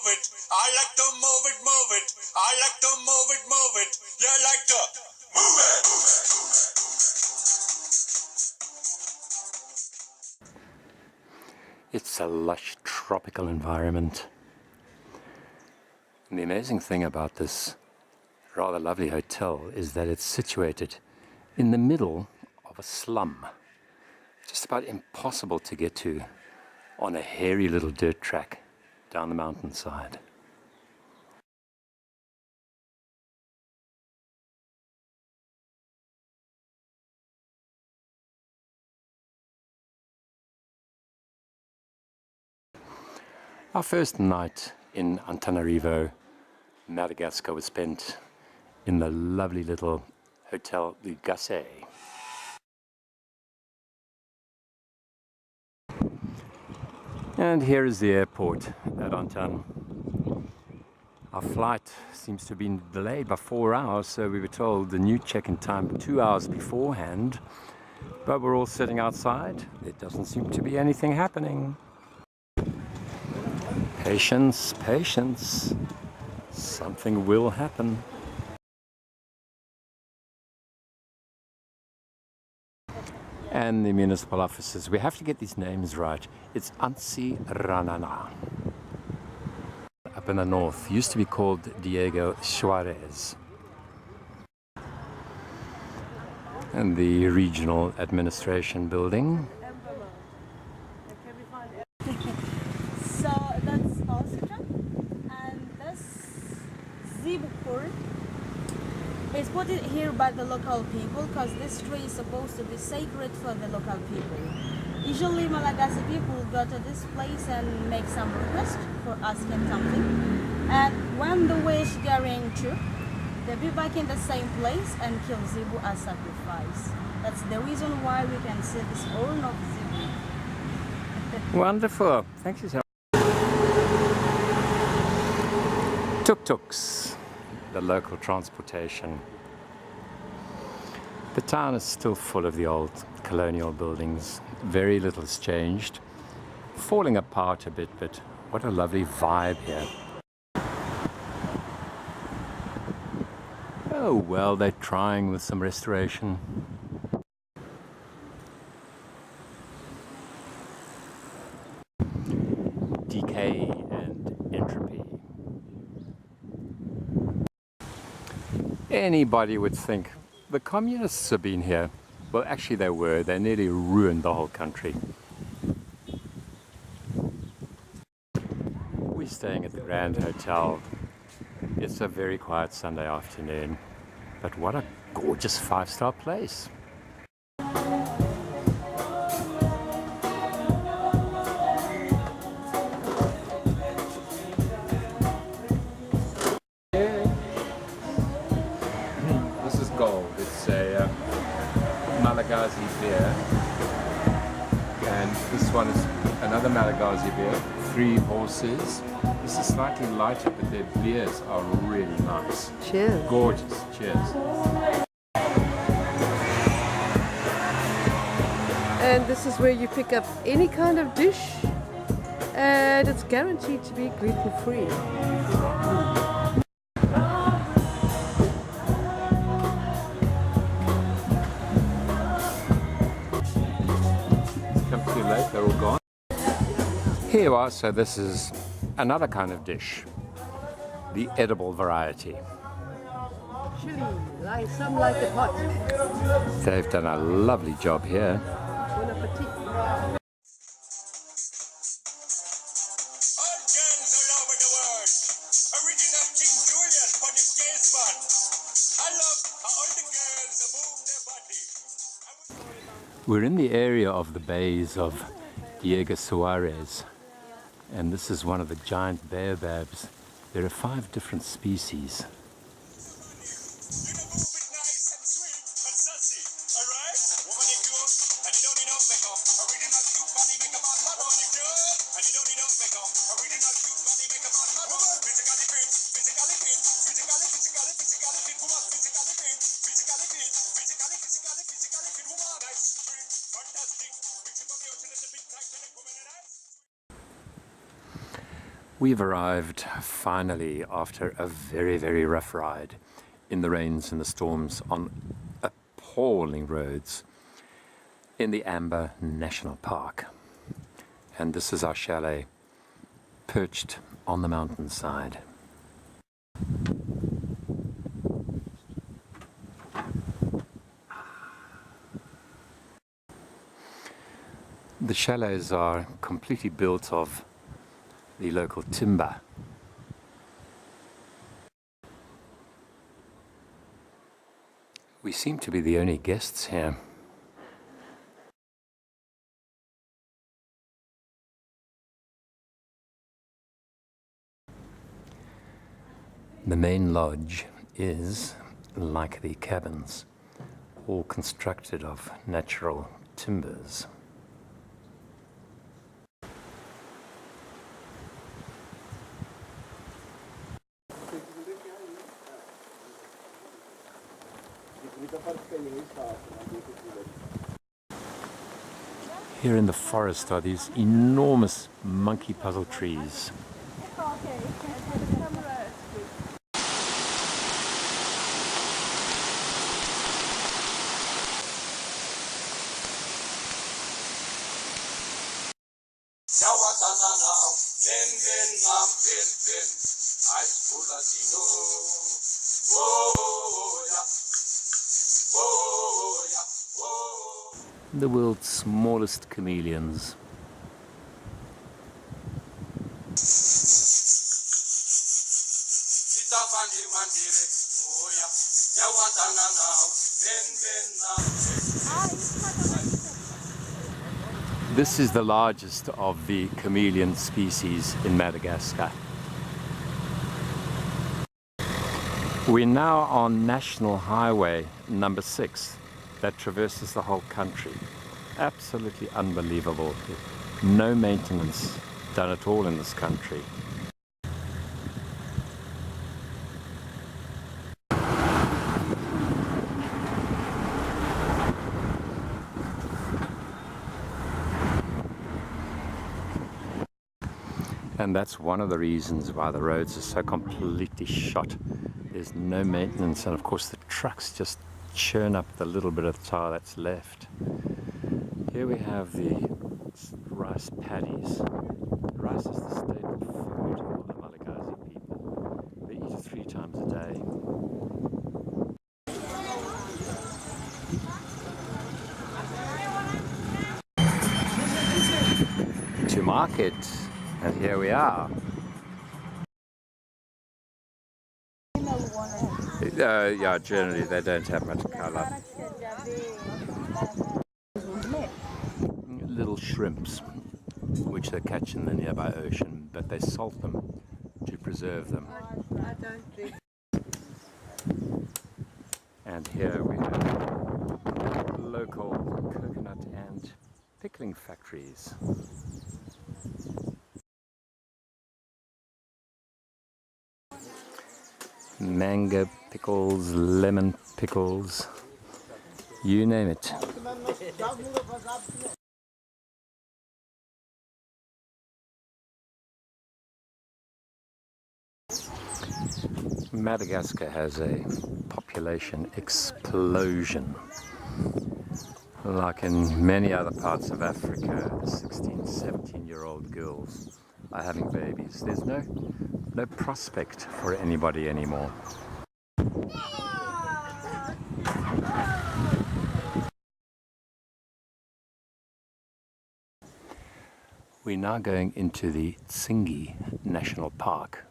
it. I like to move it, move it. I like to move it, move it. You like to move it, move it, move it. It's a lush tropical environment. And the amazing thing about this rather lovely hotel is that it's situated in the middle of a slum. Just about impossible to get to on a hairy little dirt track down the mountainside. Our first night in Antananarivo, Madagascar, was spent in the lovely little Hotel du Gasset. And here is the airport at Antan. Our flight seems to have been delayed by 4 hours, so we were told the new check-in time 2 hours beforehand. But we're all sitting outside. There doesn't seem to be anything happening. Patience, patience. Something will happen. And the municipal officers, we have to get these names right. It's Antsi Ranana. Up in the north, used to be called Diego Suarez. And the regional administration building. So that's Austria, and this Zibukur is put it here by the local people because this tree is supposed to be sacred for the local people. Usually Malagasy people go to this place and make some request for asking something, and when the wish going true, they be back in the same place and kill Zebu as sacrifice. That's the reason why we can see this horn of Zebu. Wonderful. Thank you so much. Tuk-tuks, the local transportation. The town is still full of the old colonial buildings. Very little has changed. Falling apart a bit, but what a lovely vibe here. Oh well, they're trying with some restoration. Decay and entropy. Anybody would think the communists have been here. Well, actually they were. They nearly ruined the whole country. We're staying at the Grand Hotel. It's a very quiet Sunday afternoon, but what a gorgeous five-star place. This is gold. It's a Malagasy beer, and this one is another Malagasy beer. 3 horses. This is slightly lighter, but their beers are really nice. Cheers. Gorgeous. Cheers. And this is where you pick up any kind of dish, and it's guaranteed to be gluten-free. Come too late, they're all gone. Here you are, so this is another kind of dish, the edible variety. Chili, like some like it hot. They've done a lovely job here. Bon appetit. All girls all over the world. Original King Julian on the case man. I love how all the girls move their body. We're in the area of the bays of Diego Suarez, and this is one of the giant baobabs. There are 5 different species. You know, move it nice and sweet and sassy. Alright? Woman, you cute and you don't need no makeup. Original cute body makeup on man. Woman, you cute and you don't need no makeup. Original cute body makeup on man. Woman, physically fit, physically fit, physically fit. Woman, physically fit, physically fit, physically fit. Woman, nice, sweet, fantastic. Mix it from the ocean, it's a big tight and a woman and nice. We've arrived finally after a very, very rough ride in the rains and the storms on appalling roads in the Amber National Park. And this is our chalet perched on the mountainside. The chalets are completely built of the local timber. We seem to be the only guests here. The main lodge is like the cabins, all constructed of natural timbers. Here in the forest are these enormous monkey puzzle trees. The world's smallest chameleons. This is the largest of the chameleon species in Madagascar. We're now on National Highway number 6 that traverses the whole country. Absolutely unbelievable. No maintenance done at all in this country. And that's one of the reasons why the roads are so completely shot. There's no maintenance, and of course the trucks just churn up the little bit of tar that's left. Here we have the rice paddies. Rice is the staple food of the Malagasy people. They eat it 3 times a day. To market, and here we are. Yeah, generally they don't have much color. Little shrimps, which they catch in the nearby ocean, but they salt them to preserve them. And here we have local coconut and pickling factories. Mango pickles, lemon pickles, you name it. Madagascar has a population explosion. Like in many other parts of Africa, 16, 17-year-old girls are having babies. There's no prospect for anybody anymore. We're now going into the Tsingie National Park.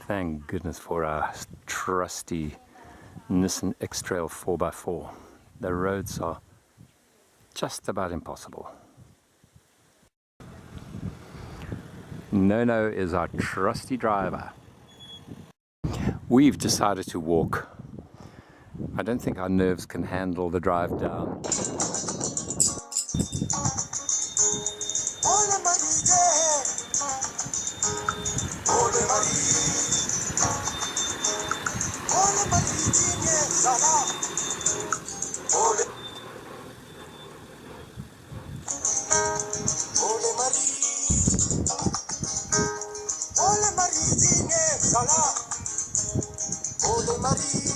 Thank goodness for our trusty Nissan X-Trail 4x4. The roads are just about impossible. Nono is our trusty driver. We've decided to walk. I don't think our nerves can handle the drive down. Ole maritine sala. Ole marit.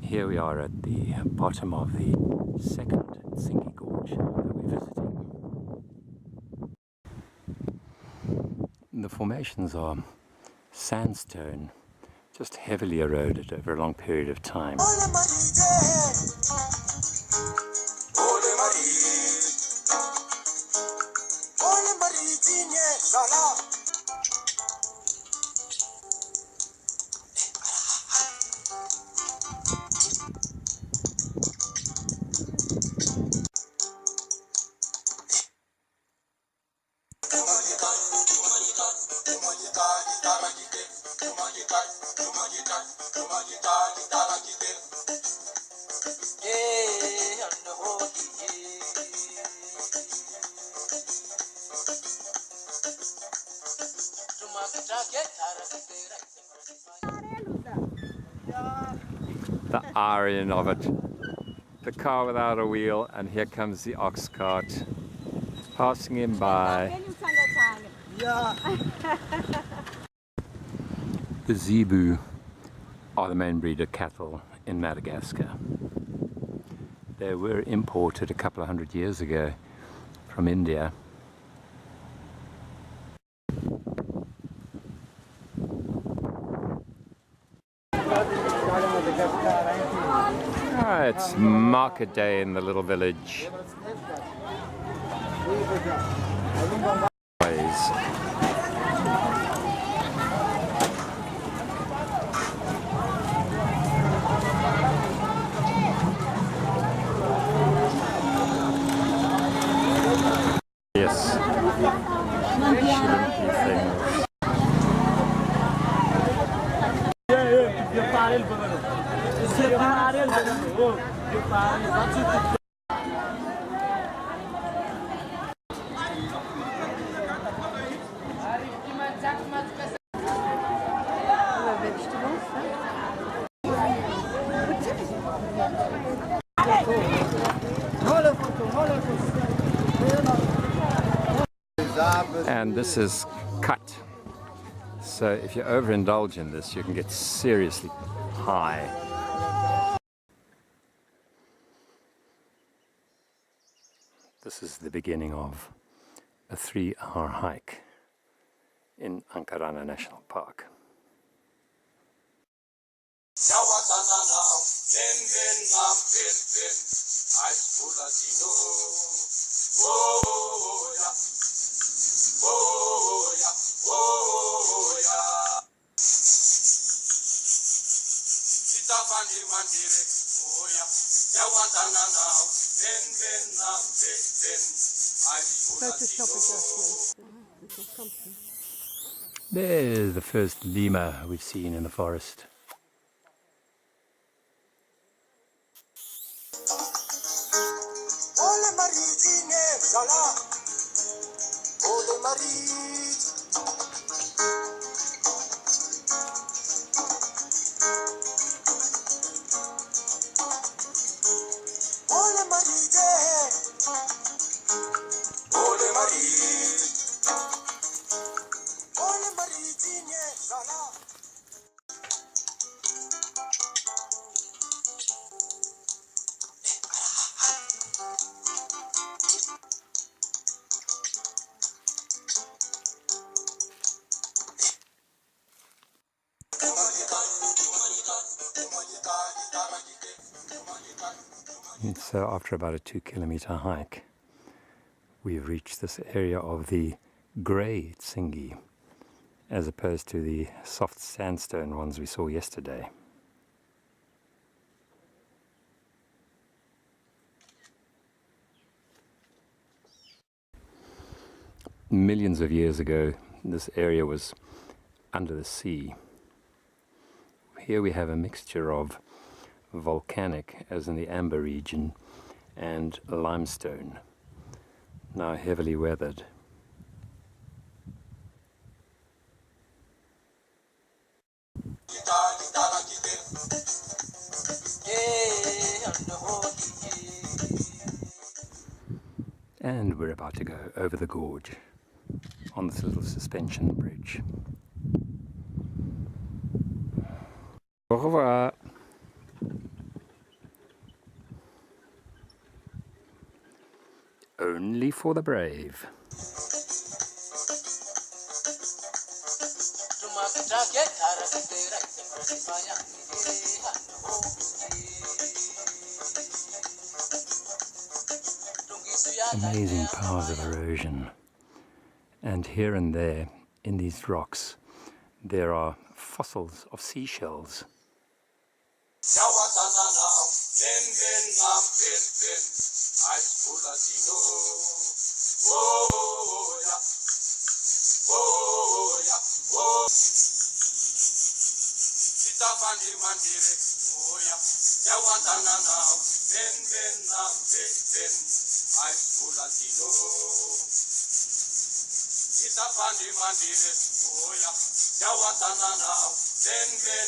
Here we are at the bottom of the second Tsingie gorge that we're visiting. The formations are sandstone, just heavily eroded over a long period of time. Ole marite. Ole marit. Ole maritine sala. The irony of it. The car without a wheel, and here comes the ox cart passing him by. The zebu are the main breed of cattle in Madagascar. They were imported a couple of hundred years ago from India. Ah, it's market day in the little village. Yes. And this is cut. So if you overindulge in this, you can get seriously high. This is the beginning of a 3-hour hike in Ankarana National Park. There's the first lemur we've seen in the forest. Ole maritine sala. Ole marit. Ole marite. Ole marit. Ole maritine sala. So after about a 2-kilometer hike, we've reached this area of the grey Tsingie, as opposed to the soft sandstone ones we saw yesterday. Millions of years ago, this area was under the sea. Here we have a mixture of volcanic, as in the Amber region, and limestone, now heavily weathered. And we're about to go over the gorge on this little suspension bridge. Au revoir. Only for the brave. Amazing powers of erosion. And here and there, in these rocks, there are fossils of seashells. Tsingie,